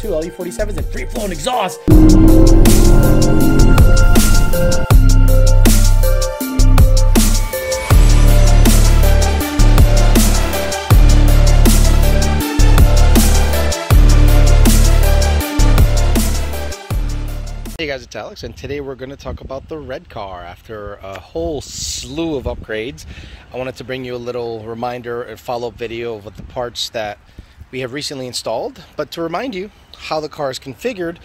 2, all you 47s, and free-flowing exhaust. Hey guys, it's Alex, and today we're going to talk about the red car. After a whole slew of upgrades, I wanted to bring you a little reminder and follow-up video of what the parts that we have recently installed, but to remind you how the car is configured,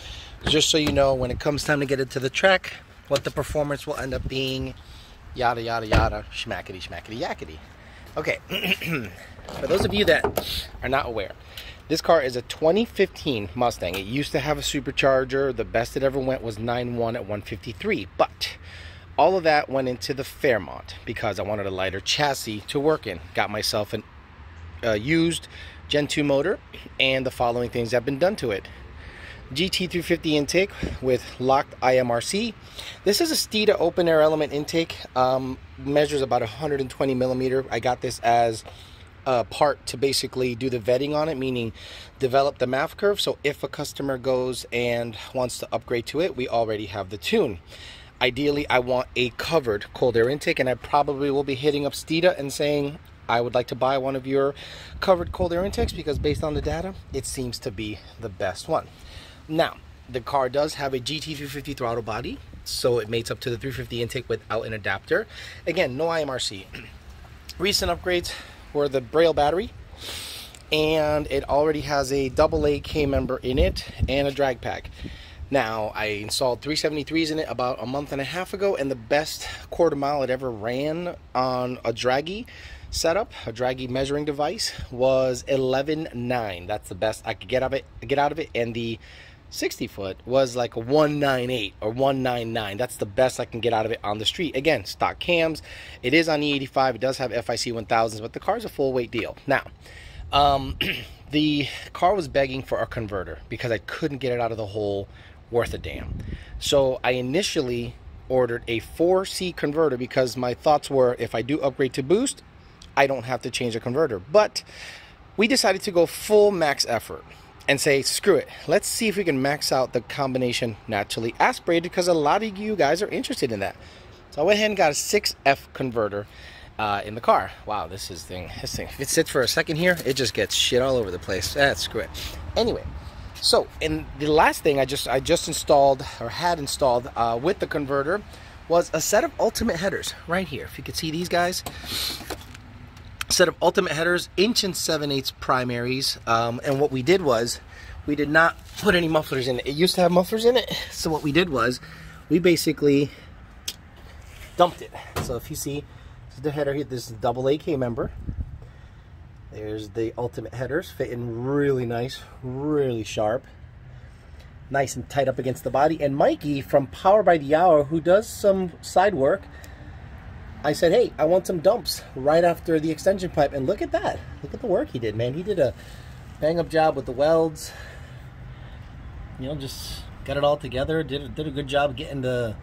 just so you know when it comes time to get it to the track, what the performance will end up being, yada yada yada, schmackety schmackety yakety. Okay, for those of you that are not aware, this car is a 2015 Mustang. It used to have a supercharger. The best it ever went was 9.1 at 153. But all of that went into the Fairmont because I wanted a lighter chassis to work in. Got myself an used Gen 2 motor, and the following things have been done to it. GT350 intake with locked IMRC. This is a Steeda open air element intake. Measures about 120 millimeter. I got this as part to basically do the vetting on it, meaning develop the math curve, so if a customer goes and wants to upgrade to it, we already have the tune. Ideally, I want a covered cold air intake, and I probably will be hitting up Steeda and saying I would like to buy one of your covered cold air intakes, because based on the data, it seems to be the best one. Now, the car does have a GT350 throttle body, so it mates up to the 350 intake without an adapter. Again, no IMRC. Recent upgrades were the Braille battery, and it already has a AA K member in it and a drag pack. Now, I installed 373s in it about a month and a half ago, and the best quarter mile it ever ran on a draggy setup, a draggy measuring device, was 11.9. That's the best I could get out of it, and the 60 foot was like a 198 or 199. That's the best I can get out of it on the street. Again, stock cams. It is on E85. It does have FIC 1000s, but the car's a full weight deal. Now, the car was begging for a converter because I couldn't get it out of the hole worth a damn. So I initially ordered a 4C converter because my thoughts were, if I do upgrade to boost, I don't have to change the converter. But we decided to go full max effort and say, screw it, let's see if we can max out the combination naturally aspirated, because a lot of you guys are interested in that. So I went ahead and got a 6F converter in the car. Wow, this thing, if it sits for a second here, it just gets shit all over the place. Screw it. Anyway, so in the last thing I just installed, or had installed with the converter, was a set of ultimate headers right here. If you could see these guys. Set of ultimate headers, 1 7/8" primaries, and what we did was we did not put any mufflers in it. It used to have mufflers in it, so what we did was we basically dumped it. So if you see, this is the header here. This is a AA K member. There's the ultimate headers, fitting really nice, really sharp, nice and tight up against the body. And Mikey from Power by the Hour, who does some side work, I said, hey, I want some dumps right after the extension pipe, and look at that. Look at the work he did, man. He did a bang-up job with the welds. You know, just got it all together. Did a good job getting the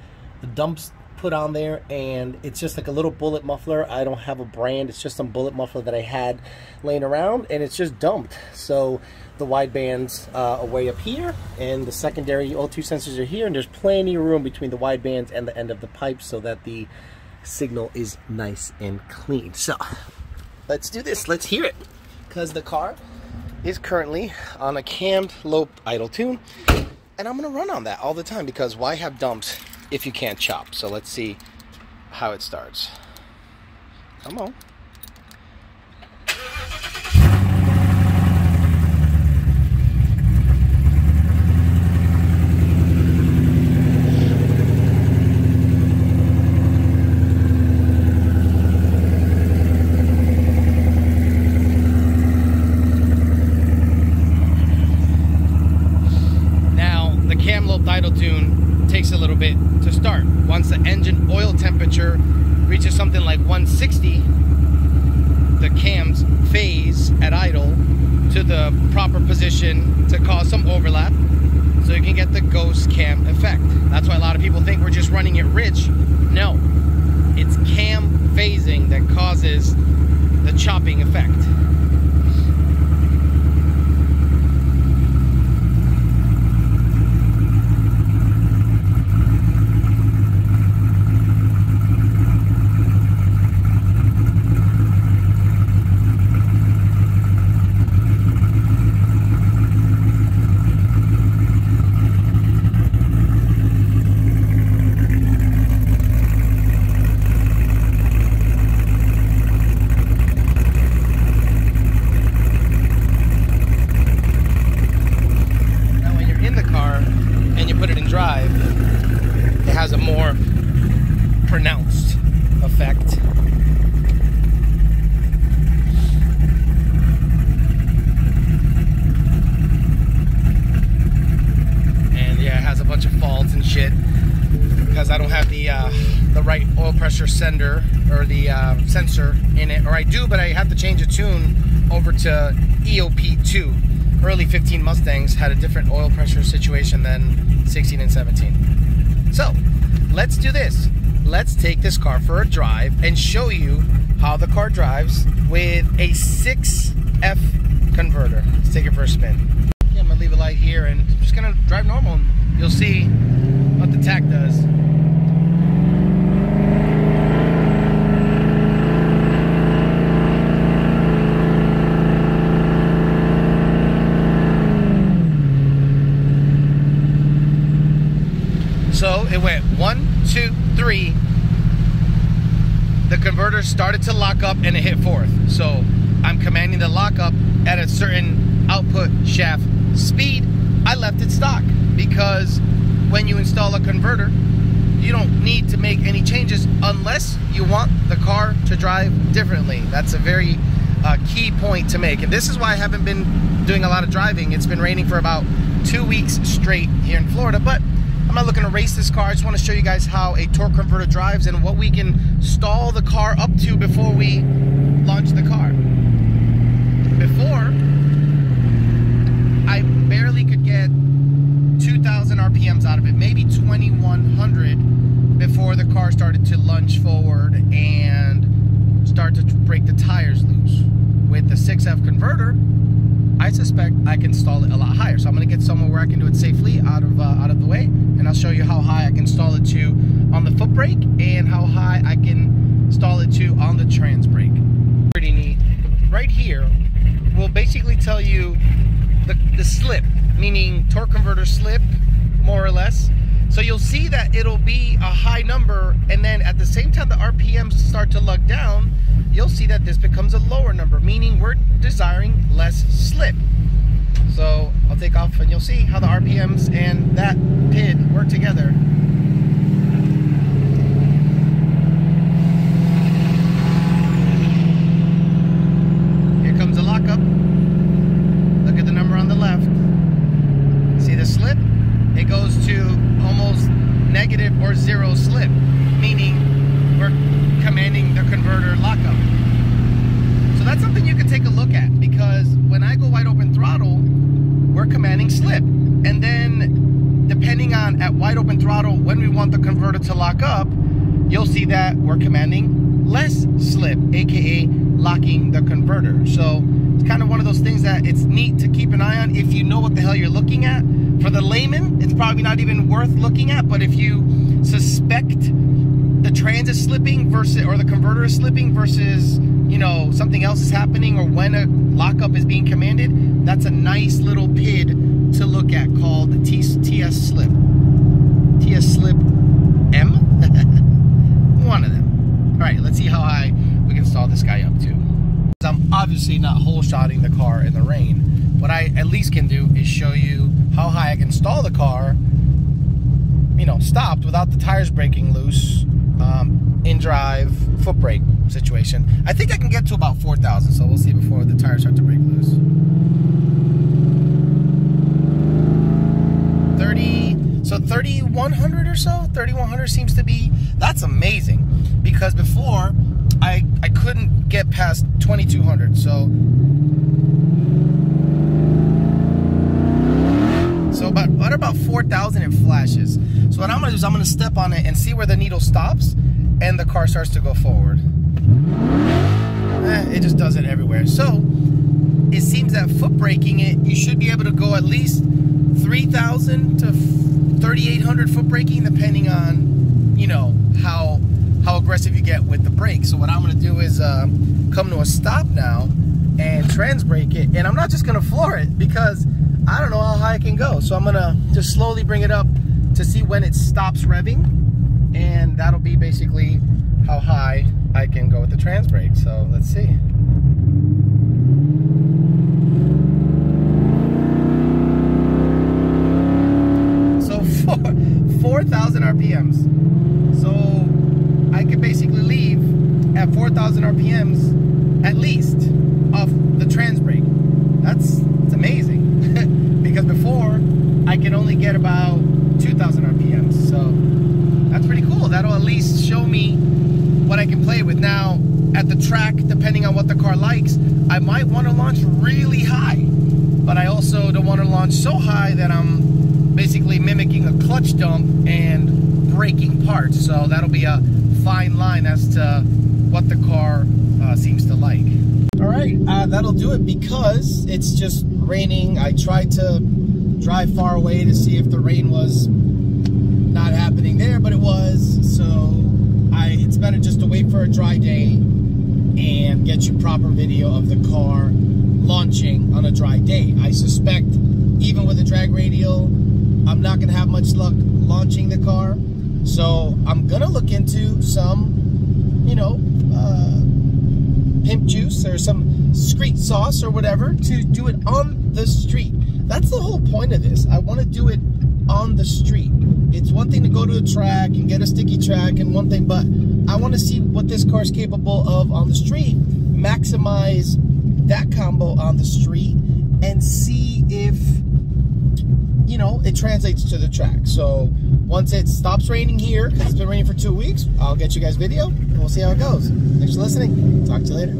dumps put on there, and it's just like a little bullet muffler. I don't have a brand. It's just some bullet muffler that I had laying around, and it's just dumped. So the widebands are way up here, and the secondary O2 sensors are here, and there's plenty of room between the widebands and the end of the pipe so that the signal is nice and clean. So let's do this. Let's hear it, because the car is currently on a cammed low idle tune, and I'm gonna run on that all the time, because why have dumps if you can't chop? So let's see how it starts. Come on. Idle tune takes a little bit to start. Once the engine oil temperature reaches something like 160, the cams phase at idle to the proper position to cause some overlap, so you can get the ghost cam effect. That's why a lot of people think we're just running it rich. No, it's cam phasing that causes the chopping effect. pressure sender or the sensor in it, or I do, but I have to change the tune over to EOP2. Early 15 Mustangs had a different oil pressure situation than 16 and 17. So let's do this. Let's take this car for a drive and show you how the car drives with a 6F converter. Let's take it for a spin. Okay, I'm gonna leave a light here and I'm just gonna drive normal and you'll see what the tach does. So it went 1, 2, 3. The converter started to lock up and it hit 4th. So I'm commanding the lockup at a certain output shaft speed. I left it stock because when you install a converter, you don't need to make any changes unless you want the car to drive differently. That's a very key point to make. And this is why I haven't been doing a lot of driving. It's been raining for about 2 weeks straight here in Florida, but I'm not looking to race this car. I just want to show you guys how a torque converter drives and what we can stall the car up to before we launch the car. Before, I barely could get 2,000 RPMs out of it, maybe 2,100 before the car started to lunge forward and start to break the tires loose. With the 6F converter, I suspect I can stall it a lot higher. So I'm gonna get somewhere where I can do it safely out of the way, and I'll show you how high I can stall it to on the foot brake and how high I can stall it to on the trans brake. Pretty neat. Right here will basically tell you the slip, meaning torque converter slip, more or less. So you'll see that it'll be a high number, and then at the same time the RPMs start to lug down, you'll see that this becomes a lower number, meaning we're desiring less slip. So I'll take off and you'll see how the RPMs and that PID work together. Here comes the lockup. Look at the number on the left. See the slip? It goes to almost negative or 0 slip, meaning we're commanding the converter lockup. So that's something you can take a look at, because when I go wide open throttle, we're commanding slip. And then depending on at wide open throttle, when we want the converter to lock up, you'll see that we're commanding less slip, aka locking the converter. So it's kind of one of those things that it's neat to keep an eye on if you know what the hell you're looking at. For the layman, it's probably not even worth looking at, but if you suspect the trans is slipping versus, or the converter is slipping versus, you know, something else is happening, or when a lockup is being commanded, that's a nice little PID to look at called the TS slip. TS slip M? One of them. All right, let's see how high we can stall this guy up to. I'm obviously not hole shotting the car in the rain. What I at least can do is show you how high I can stall the car, you know, stopped without the tires breaking loose, in drive, foot brake situation. I think I can get to about 4,000, so we'll see before the tires start to break loose. 3,100 or so, 3,100 seems to be, that's amazing, because before I couldn't get past 2,200, so about 4,000 it flashes. So what I'm gonna do is I'm gonna step on it and see where the needle stops and the car starts to go forward. It just does it everywhere. So it seems that foot braking it, you should be able to go at least 3,000 to 3,800 foot braking, depending on, you know, how aggressive you get with the brake. So what I'm gonna do is come to a stop now and trans brake it, and I'm not just gonna floor it because I don't know how high I can go. So I'm gonna just slowly bring it up to see when it stops revving, and that'll be basically how high I can go with the trans brake. So let's see. So 4,000 RPMs. So I could basically leave at 4,000 RPMs at least off the trans brake. It's amazing. Because before I could only get about 2,000 RPMs. So that's pretty cool. That'll at least show me I can play with. Now, at the track, depending on what the car likes, I might want to launch really high, but I also don't want to launch so high that I'm basically mimicking a clutch dump and breaking parts. So that'll be a fine line as to what the car seems to like. All right, that'll do it because it's just raining. I tried to drive far away to see if the rain was not happening there, but it was. So it's better just to wait for a dry day and get you proper video of the car launching on a dry day. I suspect even with a drag radial, I'm not gonna have much luck launching the car. So I'm gonna look into some, you know, pimp juice or some street sauce or whatever to do it on the street. That's the whole point of this. I want to do it on the street. It's one thing to go to a track and get a sticky track and one thing, but I want to see what this car is capable of on the street, maximize that combo on the street, and see if, you know, it translates to the track. So once it stops raining here, because it's been raining for 2 weeks, I'll get you guys video and we'll see how it goes. Thanks for listening. Talk to you later.